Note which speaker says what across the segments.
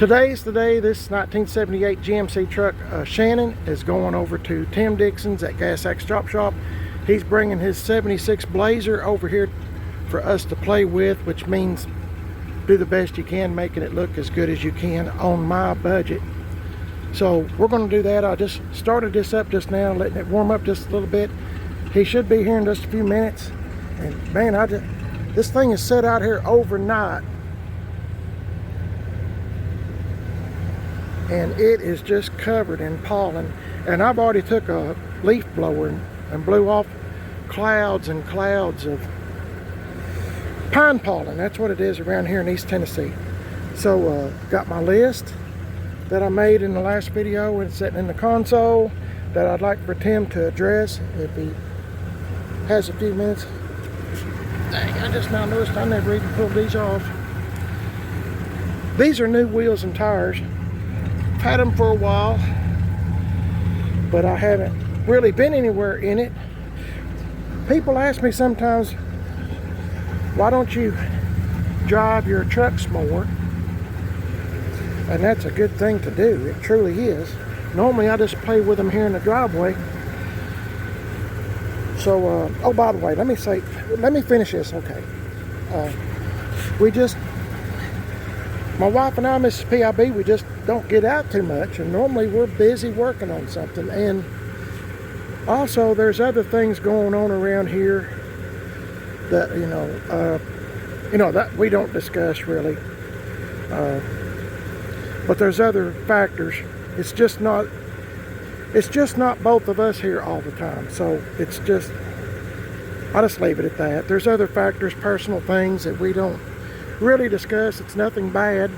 Speaker 1: Today's the day. This 1978 GMC truck, Shannon, is going over to Tim Dixon's at Gas Axe Chop Shop. He's bringing his 76 Blazer over here for us to play with, which means do the best you can, making it look as good as you can on my budget. So we're going to do that. I just started this up just now, letting it warm up just a little bit. He should be here in just a few minutes. And man, this thing is set out here overnight, and it is just covered in pollen. And I've already took a leaf blower and blew off clouds and clouds of pine pollen. That's what it is around here in East Tennessee. So got my list that I made in the last video, and it's sitting in the console that I'd like for Tim to address if he has a few minutes. Dang, I just now noticed I never even pulled these off. These are new wheels and tires. I've had them for a while, but I haven't really been anywhere in it. People ask me sometimes, why don't you drive your trucks more? And that's a good thing to do. It truly is. Normally I just play with them here in the driveway. So, oh, by the way, let me finish this, okay. My wife and I, Mrs. PIB, we just don't get out too much, and normally we're busy working on something. And also, there's other things going on around here that, that we don't discuss really. But there's other factors. It's just not both of us here all the time. So I'll just leave it at that. There's other factors, personal things that we don't really discuss. It's nothing bad.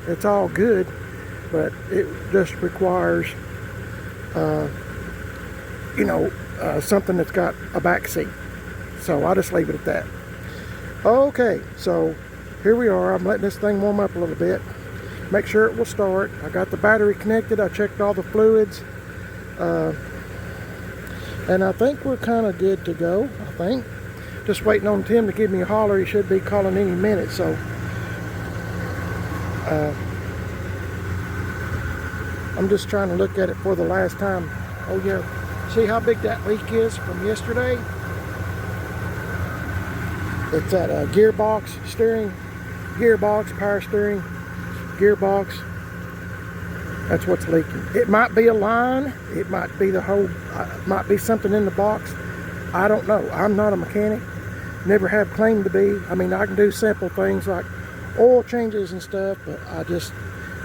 Speaker 1: It's all good, but it just requires, something that's got a back seat. So I'll just leave it at that. Okay, so here we are. I'm letting this thing warm up a little bit. Make sure it will start. I got the battery connected. I checked all the fluids. And I think we're kind of good to go, I think. Just waiting on Tim to give me a holler. He should be calling any minute, so. I'm just trying to look at it for the last time. Oh yeah, see how big that leak is from yesterday? It's that gearbox, power steering, gearbox. That's what's leaking. It might be a line. It might be the whole, might be something in the box. I don't know. I'm not a mechanic. Never have claimed to be. I mean, I can do simple things like oil changes and stuff, but I just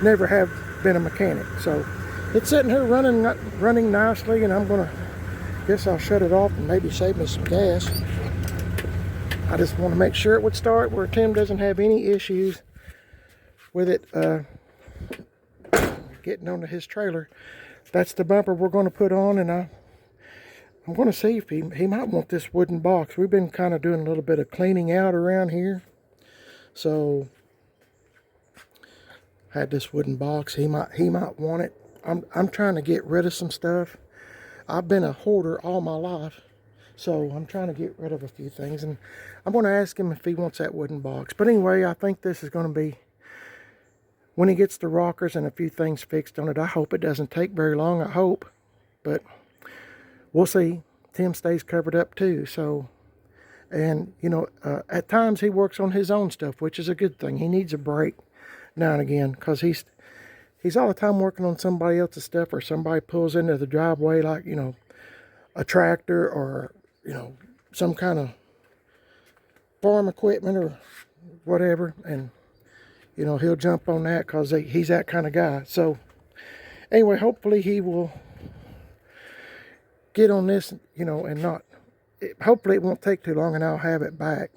Speaker 1: never have been a mechanic. So it's sitting here running nicely, and guess I'll shut it off and maybe save me some gas. I just want to make sure it would start where Tim doesn't have any issues with it getting onto his trailer. That's the bumper we're going to put on, and I'm going to see if he might want this wooden box. We've been kind of doing a little bit of cleaning out around here, so had this wooden box. He might want it. I'm trying to get rid of some stuff. I've been a hoarder all my life, so I'm trying to get rid of a few things, and I'm going to ask him if he wants that wooden box. But anyway, I think this is going to be, when he gets the rockers and a few things fixed on it, I hope it doesn't take very long, I hope. But we'll see. Tim stays covered up too. So, and at times he works on his own stuff, which is a good thing. He needs a break now and again, because he's all the time working on somebody else's stuff, or somebody pulls into the driveway, like, a tractor or, some kind of farm equipment or whatever. And he'll jump on that because he's that kind of guy. So anyway, hopefully he will get on this, and hopefully it won't take too long, and I'll have it back.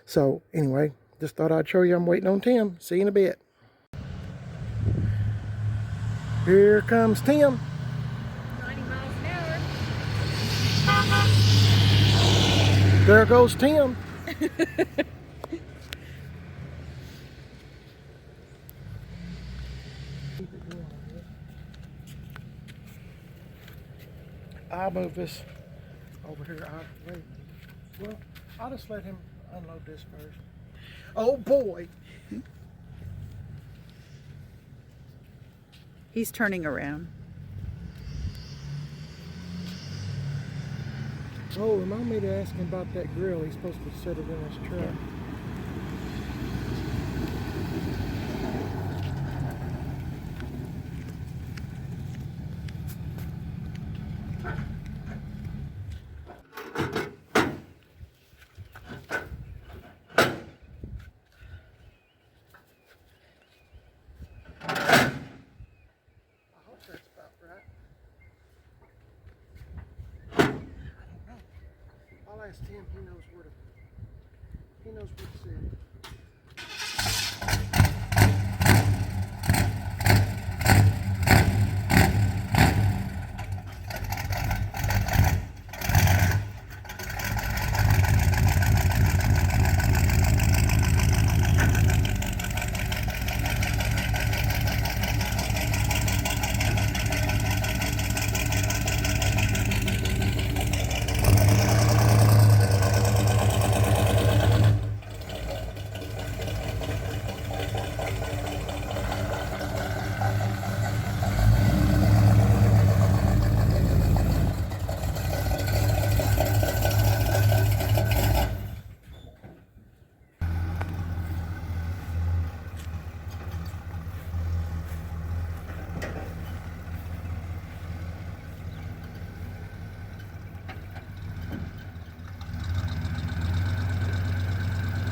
Speaker 1: So anyway, just thought I'd show you I'm waiting on Tim. See you in a bit. Here comes Tim.
Speaker 2: 90 miles an hour.
Speaker 1: There goes Tim. I'll move this over here. Well, I'll just let him unload this first. Oh boy!
Speaker 3: He's turning around.
Speaker 1: Oh, remind me to ask him about that grill. He's supposed to set it in his truck.
Speaker 3: Yeah.
Speaker 1: I hope that's about right. I don't know. I'll ask Tim. He knows where to set it.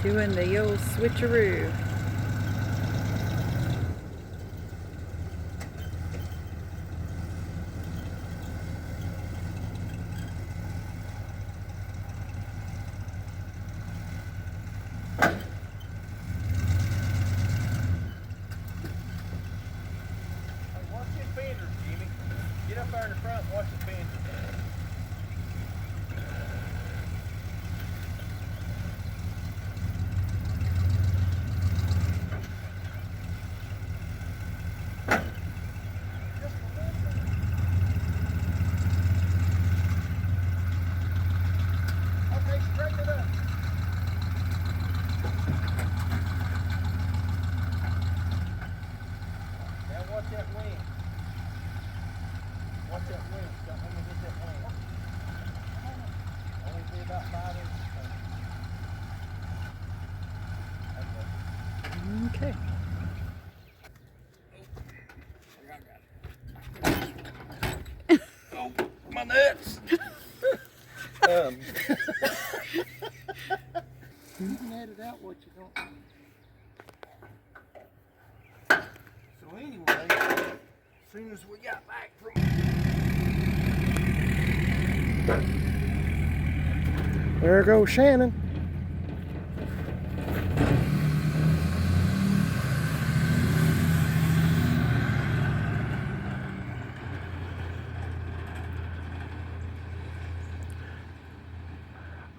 Speaker 3: Doing the old switcheroo.
Speaker 1: Watch your fenders, Jimmy. Get up there in the front and watch the fenders. Okay, straighten it up. Now watch that wind. Watch that wind. Don't let me get that wind. Only be about 5 inches.
Speaker 3: Okay.
Speaker 1: Oh, my nuts. You can edit out what you don't. So anyway, as soon as we got back from there goes Shannon.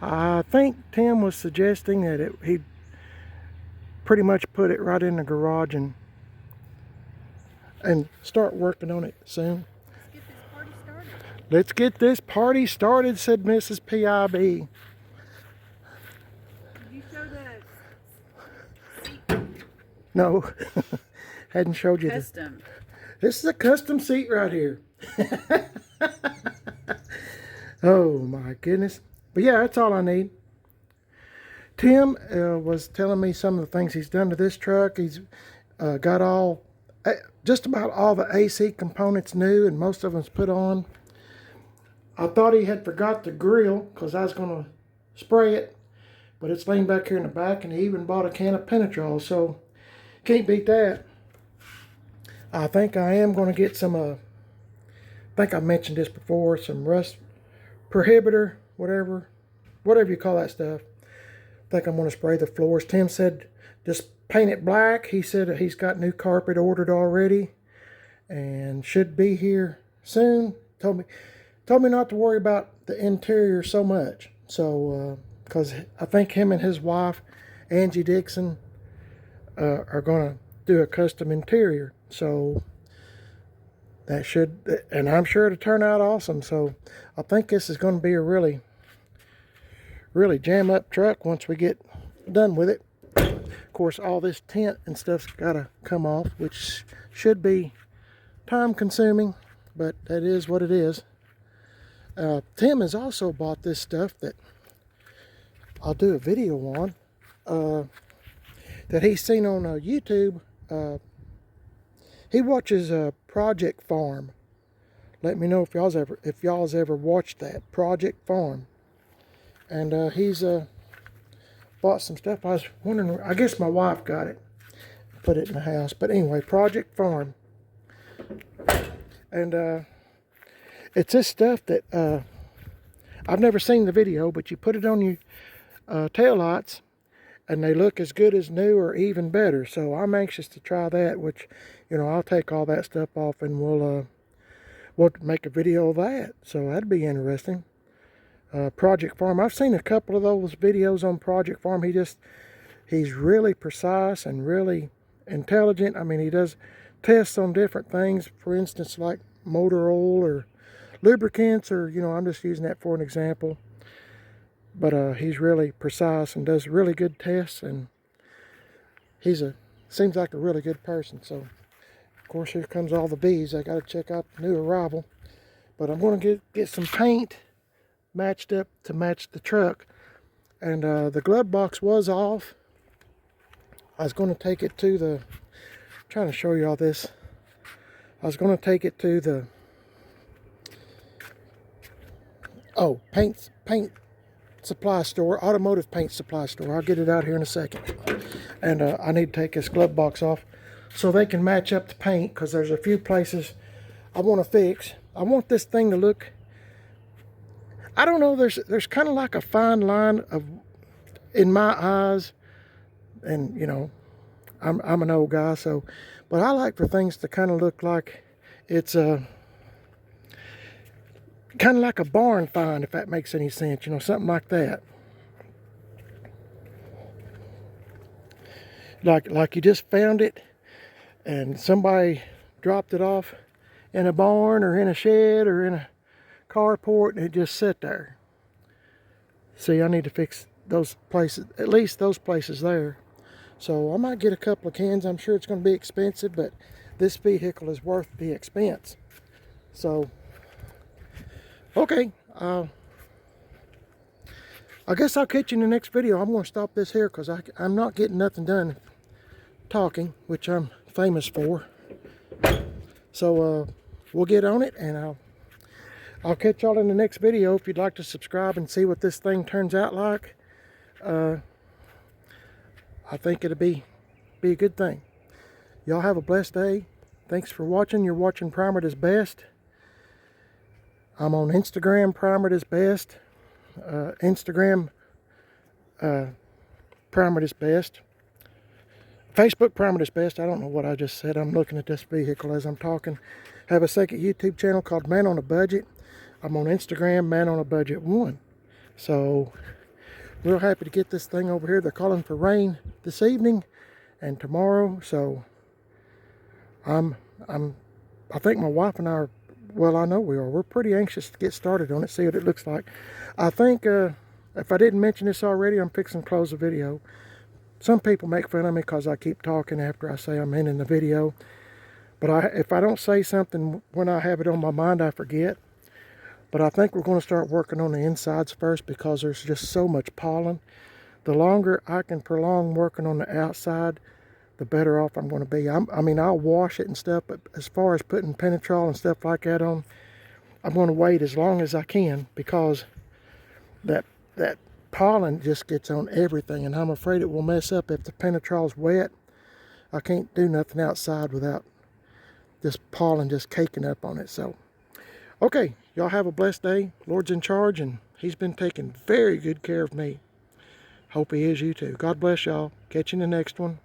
Speaker 1: I think Tim was suggesting that he'd pretty much put it right in the garage and start working on it soon.
Speaker 2: Let's get this party started.
Speaker 1: Let's get this party started, said Mrs. PIB.
Speaker 2: Did you show the seat?
Speaker 1: No, hadn't showed you this.
Speaker 3: Custom.
Speaker 1: This is a custom seat right here. Oh my goodness. But yeah, that's all I need. Tim was telling me some of the things he's done to this truck. He's got just about all the AC components new, and most of them's put on. I thought he had forgot the grill because I was going to spray it, but it's laying back here in the back, and he even bought a can of Penetrol, so can't beat that. I think I am going to get some, I think I mentioned this before, some rust prohibitor, whatever you call that stuff. I think I'm going to spray the floors. Tim said just paint it black. He said he's got new carpet ordered already and should be here soon. Told me not to worry about the interior so much. So, because I think him and his wife, Angie Dixon, are going to do a custom interior. So that should, and I'm sure it'll turn out awesome. So I think this is going to be a really jam up truck once we get done with it. Of course, all this tent and stuff's got to come off, which should be time consuming, but that is what it is. Tim has also bought this stuff that I'll do a video on, that he's seen on YouTube. He watches Project Farm. Let me know if y'all's ever watched that Project Farm. And he's bought some stuff. I was wondering, I guess my wife got it, put it in the house. But anyway, Project Farm. And it's this stuff that I've never seen the video, but you put it on your taillights and they look as good as new or even better. So I'm anxious to try that, which, you know, I'll take all that stuff off and we'll make a video of that. So that'd be interesting. Project Farm. I've seen a couple of those videos on Project Farm. He's really precise and really intelligent. I mean, he does tests on different things. For instance, like motor oil or lubricants, or, you know, I'm just using that for an example. But he's really precise and does really good tests, and seems like a really good person. So, of course, here comes all the bees. I got to check out the new arrival. But I'm going to get some paint matched up to match the truck. And the glove box was off. I was going to take it to the, trying to show you all this. I was going to take it to the, paint supply store, automotive paint supply store. I'll get it out here in a second. And I need to take this glove box off so they can match up the paint, because there's a few places I want to fix. I want this thing to look, I don't know, there's kind of like a fine line of, in my eyes, and, you know, I'm an old guy, so, but I like for things to kind of look like it's kind of like a barn find, if that makes any sense, you know, something like that. Like you just found it and somebody dropped it off in a barn or in a shed or in a carport, and it just sat there. See, I need to fix those places, at least those places there. So I might get a couple of cans. I'm sure it's going to be expensive, but this vehicle is worth the expense. So, okay. I guess I'll catch you in the next video. I'm going to stop this here because I'm not getting nothing done talking, which I'm famous for. So we'll get on it, and I'll catch y'all in the next video. If you'd like to subscribe and see what this thing turns out like, I think it'll be a good thing. Y'all have a blessed day. Thanks for watching. You're watching Primered is Best. I'm on Instagram, Primered is Best. Instagram, Primered is Best. Facebook, Primered is Best. I don't know what I just said. I'm looking at this vehicle as I'm talking. Have a second YouTube channel called Man on a Budget. I'm on Instagram, Man on a Budget 1. So, real happy to get this thing over here. They're calling for rain this evening and tomorrow. So, I think my wife and I are, well, I know we are. We're pretty anxious to get started on it, see what it looks like. I think, if I didn't mention this already, I'm fixing to close the video. Some people make fun of me because I keep talking after I say I'm ending the video. But if I don't say something when I have it on my mind, I forget. But I think we're going to start working on the insides first, because there's just so much pollen. The longer I can prolong working on the outside, the better off I'm going to be. I mean, I'll wash it and stuff, but as far as putting Penetrol and stuff like that on, I'm going to wait as long as I can, because that pollen just gets on everything, and I'm afraid it will mess up if the Penetrol's wet. I can't do nothing outside without this pollen just caking up on it. So, okay, y'all have a blessed day. Lord's in charge, and he's been taking very good care of me. Hope he is you too. God bless y'all. Catch you in the next one.